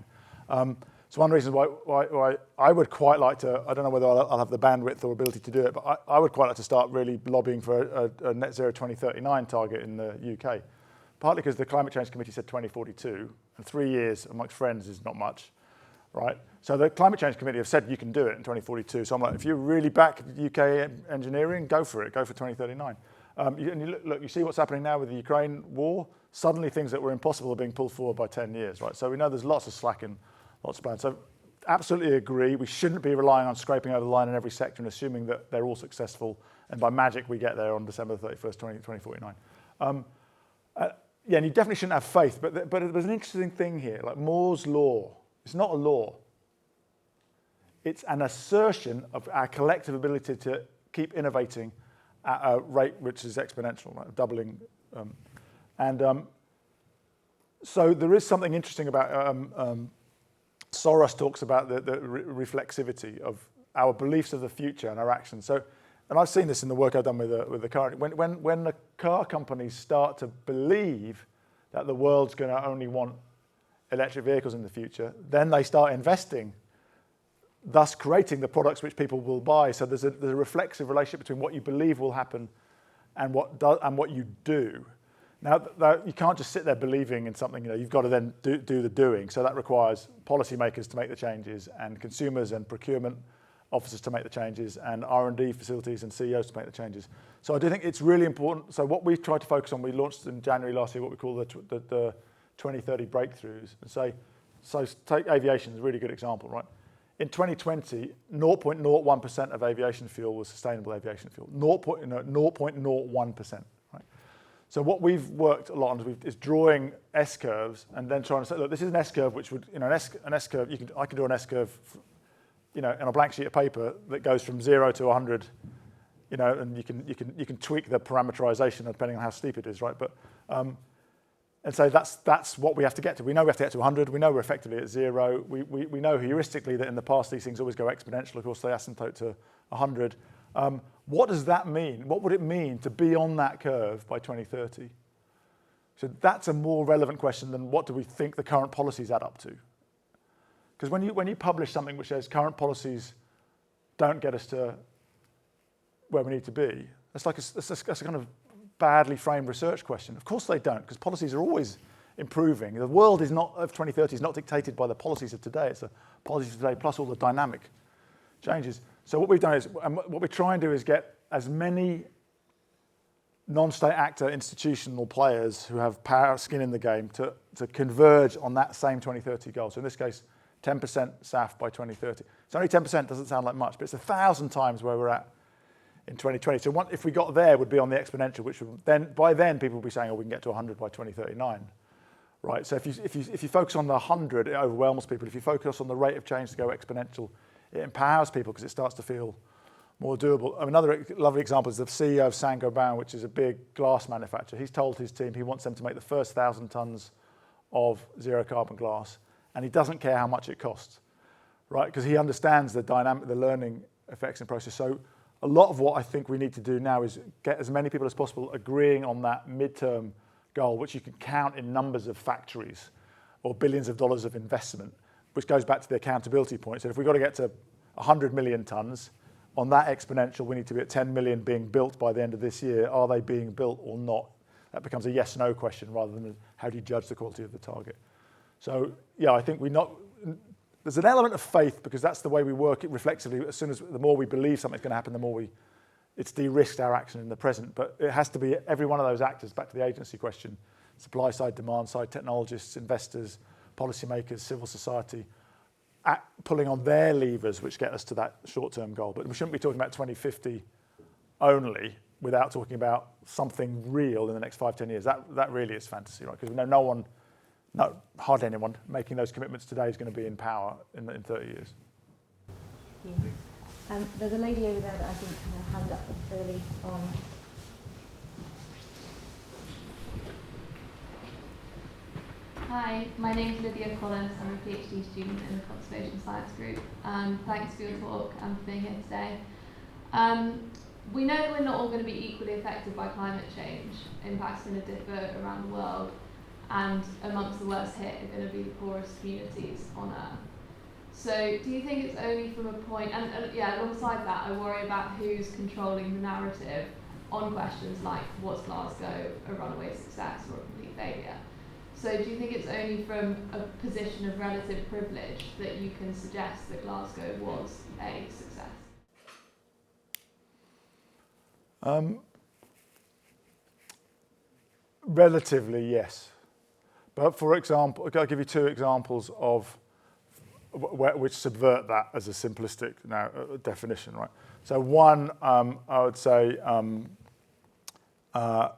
A: So one reason why I would quite like to, I don't know whether I'll have the bandwidth or ability to do it, but I would quite like to start really lobbying for a net zero 2039 target in the UK. Partly because the Climate Change Committee said 2042, and 3 years amongst friends is not much, right? So the Climate Change Committee have said you can do it in 2042. So I'm like, if you really back UK engineering, go for it, go for 2039. You see what's happening now with the Ukraine war. Suddenly things that were impossible are being pulled forward by 10 years, right? So we know there's lots of slack lots of plans. So absolutely agree. We shouldn't be relying on scraping over the line in every sector and assuming that they're all successful and by magic we get there on December 31st, 2049. Yeah, and you definitely shouldn't have faith, but there's an interesting thing here, like Moore's law. It's not a law. It's an assertion of our collective ability to keep innovating at a rate which is exponential, like doubling. So there is something interesting about, Soros talks about the reflexivity of our beliefs of the future and our actions. So, and I've seen this in the work I've done with the car. When the car companies start to believe that the world's going to only want electric vehicles in the future, then they start investing, thus creating the products which people will buy. So there's a reflexive relationship between what you believe will happen and what you do. Now, you can't just sit there believing in something. You've got to then do the doing. So that requires policymakers to make the changes, and consumers and procurement officers to make the changes, and R&D facilities and CEOs to make the changes. So I do think it's really important. So what we've tried to focus on, we launched in January last year what we call the 2030 breakthroughs. And so take aviation as a really good example, right? In 2020, 0.01% of aviation fuel was sustainable aviation fuel. 0.01%. Right? So what we've worked a lot on is drawing S-curves and then trying to say, look, this is an S-curve which would, an S-curve, I can draw an S-curve, on a blank sheet of paper that goes from 0 to 100, and you can tweak the parameterization depending on how steep it is, right? But and so that's what we have to get to. We know we have to get to 100. We know we're effectively at 0. We know heuristically that in the past these things always go exponential. Of course, they asymptote to 100. What does that mean? What would it mean to be on that curve by 2030? So that's a more relevant question than what do we think the current policies add up to? Because when you publish something which says current policies don't get us to where we need to be, that's a kind of badly framed research question. Of course they don't, because policies are always improving. The world of 2030 is not dictated by the policies of today. It's the policies of today plus all the dynamic changes. So what we've done is, and what we try and do is get as many non-state actor institutional players who have power, skin in the game to converge on that same 2030 goal. So in this case, 10% SAF by 2030. It's only 10%, doesn't sound like much, but it's 1,000 times where we're at in 2020. So if we got there, would be on the exponential, which would then, by then, people would be saying, oh, we can get to 100 by 2039, right? So if you focus on the 100, it overwhelms people. If you focus on the rate of change to go exponential, it empowers people because it starts to feel more doable. Another lovely example is the CEO of Saint-Gobain, which is a big glass manufacturer. He's told his team he wants them to make the first 1,000 tons of zero carbon glass, and he doesn't care how much it costs, right? Because he understands the learning effects and process. So a lot of what I think we need to do now is get as many people as possible agreeing on that midterm goal, which you can count in numbers of factories or billions of dollars of investment, which goes back to the accountability point. So if we've got to get to 100 million tons, on that exponential, we need to be at 10 million being built by the end of this year. Are they being built or not? That becomes a yes-no question rather than how do you judge the quality of the target. So, yeah, I think there's an element of faith because that's the way we work it reflexively. The more we believe something's going to happen, the more it's de-risked our action in the present. But it has to be every one of those actors, back to the agency question, supply side, demand side, technologists, investors, policymakers, civil society, pulling on their levers which get us to that short-term goal. But we shouldn't be talking about 2050 only without talking about something real in the next 5-10 years. That really is fantasy, right? Because we know hardly anyone making those commitments today is going to be in power in 30 years.
C: Thank you. There's a lady over there that I think had her hand up early on.
E: Hi, my name's Lydia Collins. I'm a PhD student in the Conservation Science Group. Thanks for your talk and for being here today. We know that we're not all going to be equally affected by climate change. Impacts are going to differ around the world, and amongst the worst hit are going to be the poorest communities on Earth. So do you think it's only from a point, and alongside that, I worry about who's controlling the narrative on questions like, was Glasgow a runaway success or a complete failure? So do you think it's only from a position of relative privilege that you can suggest that Glasgow was a success?
A: Relatively, yes. But for example, I'll give you two examples of which subvert that as a simplistic definition, right? So one, I would say a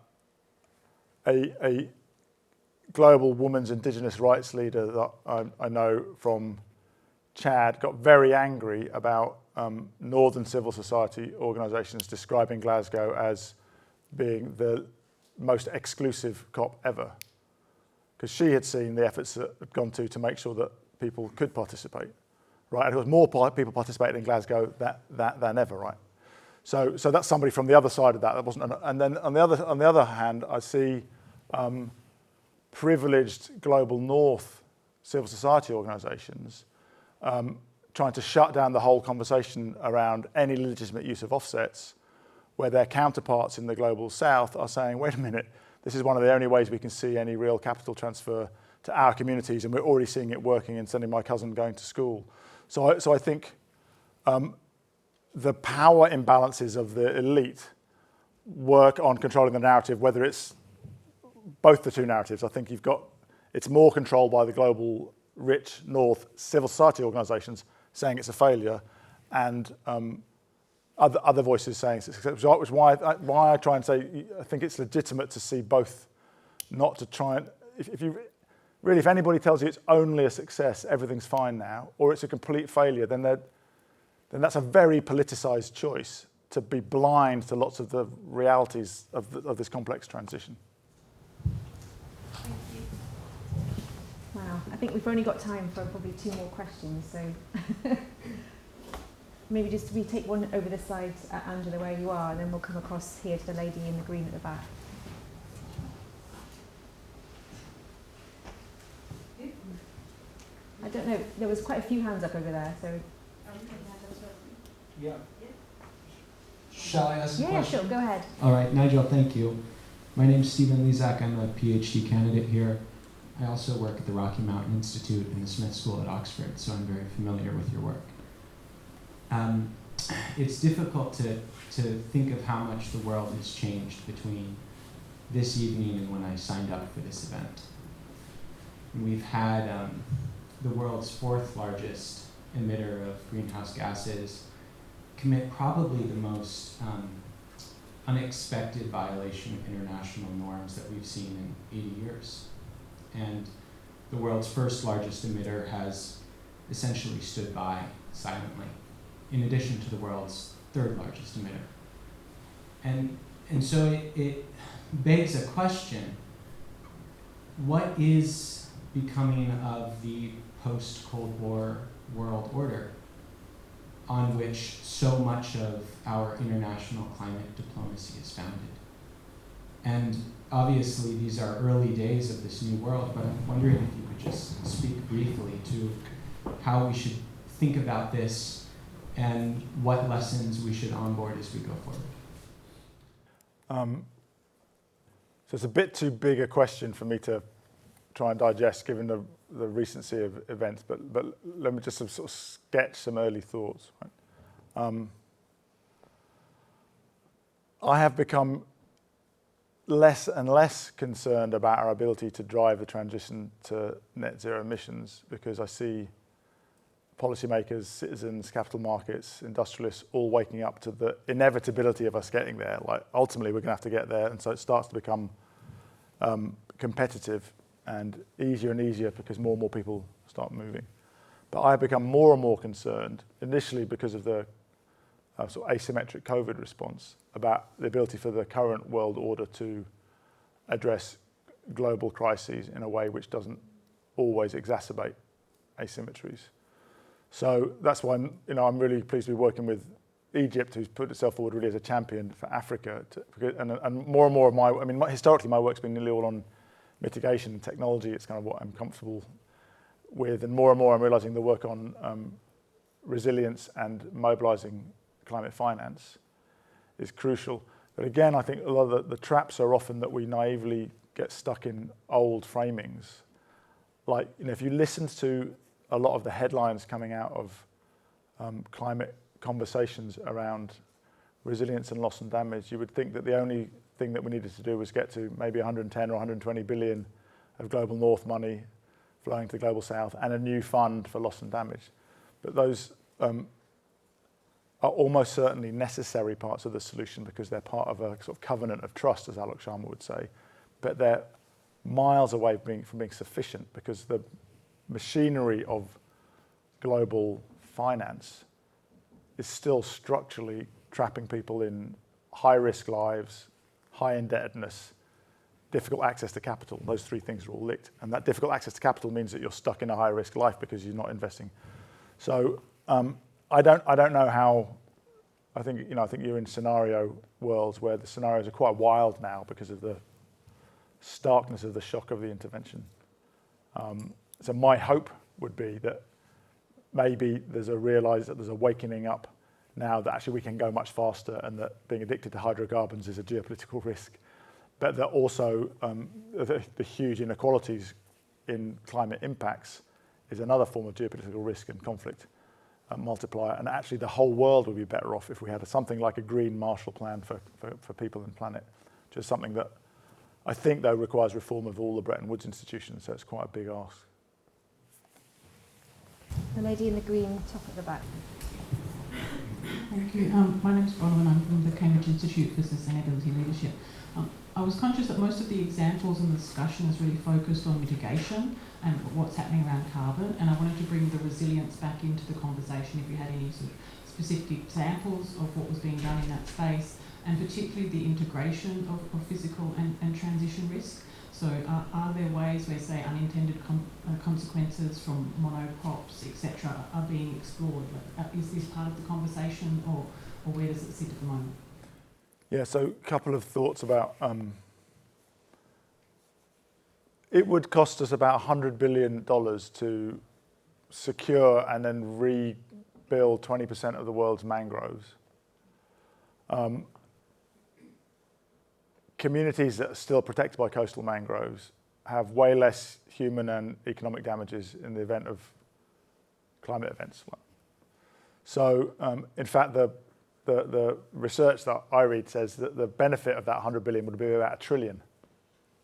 A: global women's indigenous rights leader that I know from Chad got very angry about northern civil society organisations describing Glasgow as being the most exclusive COP ever, because she had seen the efforts that had gone to make sure that people could participate, right? And there was more people participating in Glasgow than ever, right? So that's somebody from the other side of that. That wasn't, and then on the other hand, I see privileged global north civil society organisations trying to shut down the whole conversation around any legitimate use of offsets, where their counterparts in the global south are saying, wait a minute, this is one of the only ways we can see any real capital transfer to our communities, and we're already seeing it working and sending my cousin going to school. So I think the power imbalances of the elite work on controlling the narrative, whether it's both the two narratives. I think it's more controlled by the global rich north civil society organisations saying it's a failure, and other voices saying it's a success, which is why I try and say I think it's legitimate to see both, not to try and, if anybody tells you it's only a success, everything's fine now, or it's a complete failure, then that's a very politicized choice to be blind to lots of the realities of this complex transition.
E: Thank you.
C: Wow, I think we've only got time for probably 2 more questions, so maybe just we take one over this side, Angela, where you are, and then we'll come across here to the lady in the green at the back. I don't know, there was quite a few hands up over there, so...
H: Yeah. Shall I ask a question?
C: Yeah, sure, go ahead.
H: All right, Nigel, thank you. My name's Stephen Lezak. I'm a PhD candidate here. I also work at the Rocky Mountain Institute and the Smith School at Oxford, so I'm very familiar with your work. It's difficult to think of how much the world has changed between this evening and when I signed up for this event. We've had the world's 4th largest emitter of greenhouse gases commit probably the most unexpected violation of international norms that we've seen in 80 years. And the world's 1st largest emitter has essentially stood by silently, in addition to the world's 3rd largest emitter. And so it begs a question: what is becoming of the post-Cold War world order on which so much of our international climate diplomacy is founded? And obviously these are early days of this new world, but I'm wondering if you could just speak briefly to how we should think about this and what lessons we should onboard as we go forward.
A: So it's a bit too big a question for me to try and digest, given the recency of events, but let me just sort of sketch some early thoughts. Right? I have become less and less concerned about our ability to drive the transition to net zero emissions, because I see policymakers, citizens, capital markets, industrialists all waking up to the inevitability of us getting there. Like, ultimately we're going to have to get there, and so it starts to become competitive and easier because more and more people start moving. But I have become more and more concerned, initially because of the sort of asymmetric COVID response, about the ability for the current world order to address global crises in a way which doesn't always exacerbate asymmetries. So that's why I'm really pleased to be working with Egypt, who's put itself forward really as a champion for Africa. And more and more of historically my work's been nearly all on mitigation and technology. It's kind of what I'm comfortable with, and more I'm realizing the work on resilience and mobilizing climate finance is crucial. But again, I think a lot of the traps are often that we naively get stuck in old framings. Like, if you listened to a lot of the headlines coming out of climate conversations around resilience and loss and damage, you would think that the only thing that we needed to do was get to maybe 110 or 120 billion of global north money flowing to the global south, and a new fund for loss and damage. But those are almost certainly necessary parts of the solution because they're part of a sort of covenant of trust, as Alok Sharma would say. But they're miles away from being sufficient because the machinery of global finance is still structurally trapping people in high-risk lives, high indebtedness, difficult access to capital. Those three things are all linked. And that difficult access to capital means that you're stuck in a high-risk life because you're not investing. So I don't know how. I think you're in scenario worlds where the scenarios are quite wild now because of the starkness of the shock of the intervention. So my hope would be that maybe there's a wakening up now that actually we can go much faster and that being addicted to hydrocarbons is a geopolitical risk, but that also the huge inequalities in climate impacts is another form of geopolitical risk and conflict multiplier. And actually the whole world would be better off if we had something like a green Marshall Plan for people and planet, which is something that I think, though, requires reform of all the Bretton Woods institutions, so it's quite a big ask.
C: The lady in the green top at the back.
I: Thank you. My name's Bronwyn. I'm from the Cambridge Institute for Sustainability Leadership. I was conscious that most of the examples in the discussion is really focused on mitigation and what's happening around carbon, and I wanted to bring the resilience back into the conversation if you had any sort of specific examples of what was being done in that space, and particularly the integration of physical and transition risk. So are there ways where, say, unintended consequences from monopops, etc., are being explored? Is this part of the conversation, or where does it sit at the moment?
A: Yeah, so a couple of thoughts about... it would cost us about $100 billion to secure and then rebuild 20% of the world's mangroves. Communities that are still protected by coastal mangroves have way less human and economic damages in the event of climate events. So, in fact, the research that I read says that the benefit of that 100 billion would be about $1 trillion.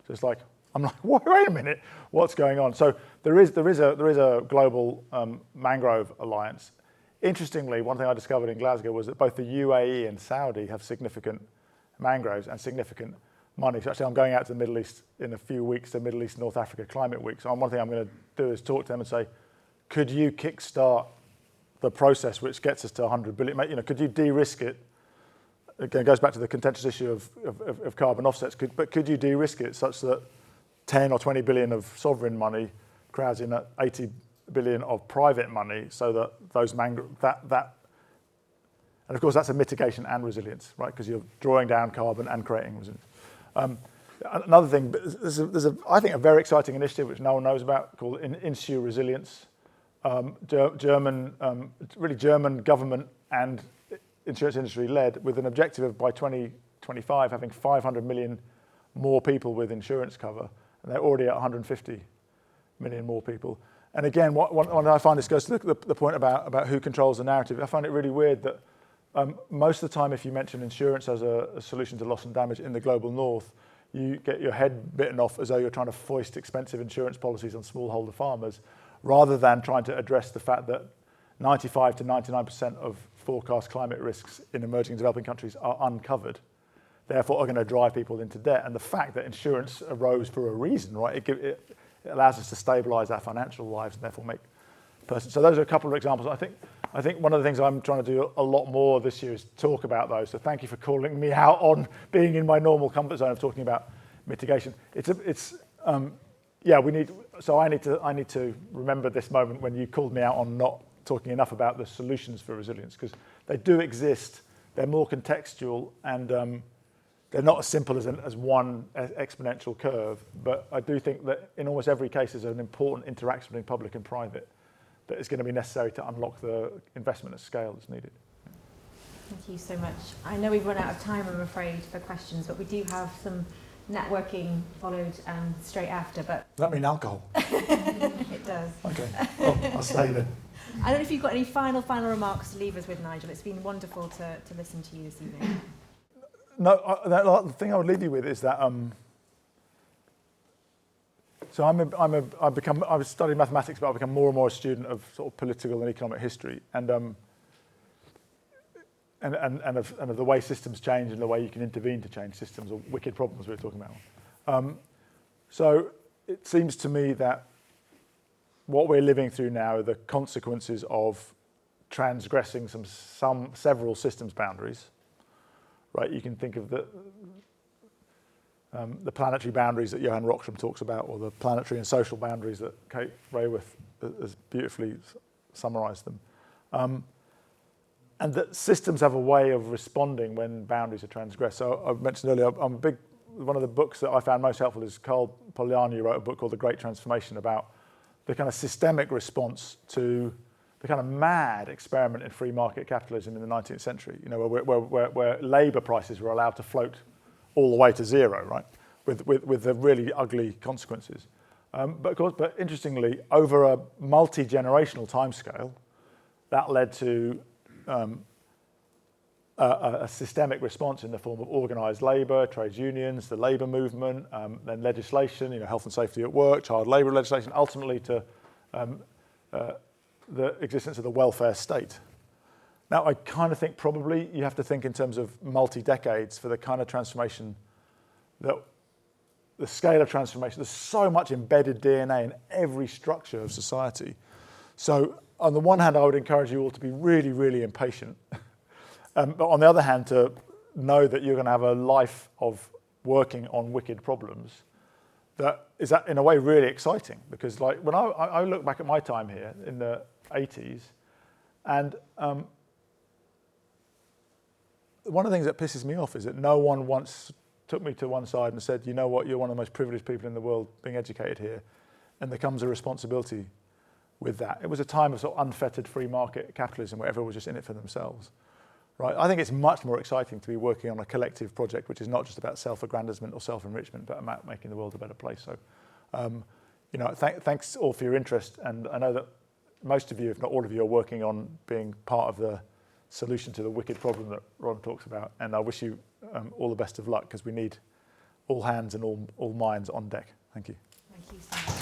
A: So it's like, I'm like, wait a minute, what's going on? So there is a global mangrove alliance. Interestingly, one thing I discovered in Glasgow was that both the UAE and Saudi have significant mangroves and significant money. So actually I'm going out to the Middle East in a few weeks, the Middle East North Africa Climate Week. So one thing I'm going to do is talk to them and say, could you kickstart the process which gets us to 100 billion? You know, could you de-risk it? Again, it goes back to the contentious issue of carbon offsets. But could you de-risk it such that 10 or 20 billion of sovereign money crowds in at 80 billion of private money, so that those and of course that's a mitigation and resilience, right? Because you're drawing down carbon and creating resilience. Another thing, there's I think a very exciting initiative which no one knows about called Insu Resilience. German government and insurance industry led, with an objective of by 2025 having 500 million more people with insurance cover, and they're already at 150 million more people. And again, what I find this goes to the point about who controls the narrative. I find it really weird that most of the time, if you mention insurance as a solution to loss and damage in the global north, you get your head bitten off as though you're trying to foist expensive insurance policies on smallholder farmers, rather than trying to address the fact that 95 to 99% of forecast climate risks in emerging and developing countries are uncovered, therefore are going to drive people into debt. And the fact that insurance arose for a reason, right? It allows us to stabilise our financial lives and therefore make persons. So those are a couple of examples. I think one of the things I'm trying to do a lot more this year is talk about those. So thank you for calling me out on being in my normal comfort zone of talking about mitigation. I need to remember this moment when you called me out on not talking enough about the solutions for resilience, because they do exist. They're more contextual, and they're not as simple as one exponential curve. But I do think that in almost every case, there's an important interaction between public and private that is going to be necessary to unlock the investment at scale that's needed.
C: Thank you so much. I know we've run out of time, I'm afraid, for questions, but we do have some networking followed straight after. But
A: Does that mean alcohol?
C: It does.
A: Okay, well, I'll stay then.
C: I don't know if you've got any final remarks to leave us with, Nigel. It's been wonderful to listen to you this evening.
A: No, the thing I would leave you with is that So I was studying mathematics, but I've become more and more a student of sort of political and economic history, and of the way systems change and the way you can intervene to change systems, or wicked problems we were talking about. So it seems to me that what we're living through now are the consequences of transgressing several systems boundaries. Right, you can think of the planetary boundaries that Johan Rockström talks about, or the planetary and social boundaries that Kate Raworth has beautifully summarised them. And that systems have a way of responding when boundaries are transgressed. So I mentioned earlier, one of the books that I found most helpful is Carl Polanyi wrote a book called The Great Transformation, about the kind of systemic response to the kind of mad experiment in free market capitalism in the 19th century, you know, where labour prices were allowed to float all the way to zero, right, with the really ugly consequences. But interestingly, over a multi-generational timescale, that led to a systemic response in the form of organised labour, trades unions, the labour movement, then legislation, you know, health and safety at work, child labour legislation, ultimately to the existence of the welfare state. Now, I kind of think probably you have to think in terms of multi-decades for the kind of transformation that the scale of transformation, there's so much embedded DNA in every structure of society. So on the one hand, I would encourage you all to be really, really impatient. But on the other hand, to know that you're going to have a life of working on wicked problems that is, in a way, really exciting. Because like when I look back at my time here in the 80s, and one of the things that pisses me off is that no one once took me to one side and said, you know what, you're one of the most privileged people in the world being educated here, and there comes a responsibility with that. It was a time of sort of unfettered free market capitalism where everyone was just in it for themselves. Right? I think it's much more exciting to be working on a collective project which is not just about self-aggrandizement or self-enrichment, but about making the world a better place. So, you know, thanks all for your interest, and I know that most of you, if not all of you, are working on being part of the solution to the wicked problem that Ron talks about, and I wish you all the best of luck, because we need all hands and all minds on deck. Thank you.
C: Thank you so much.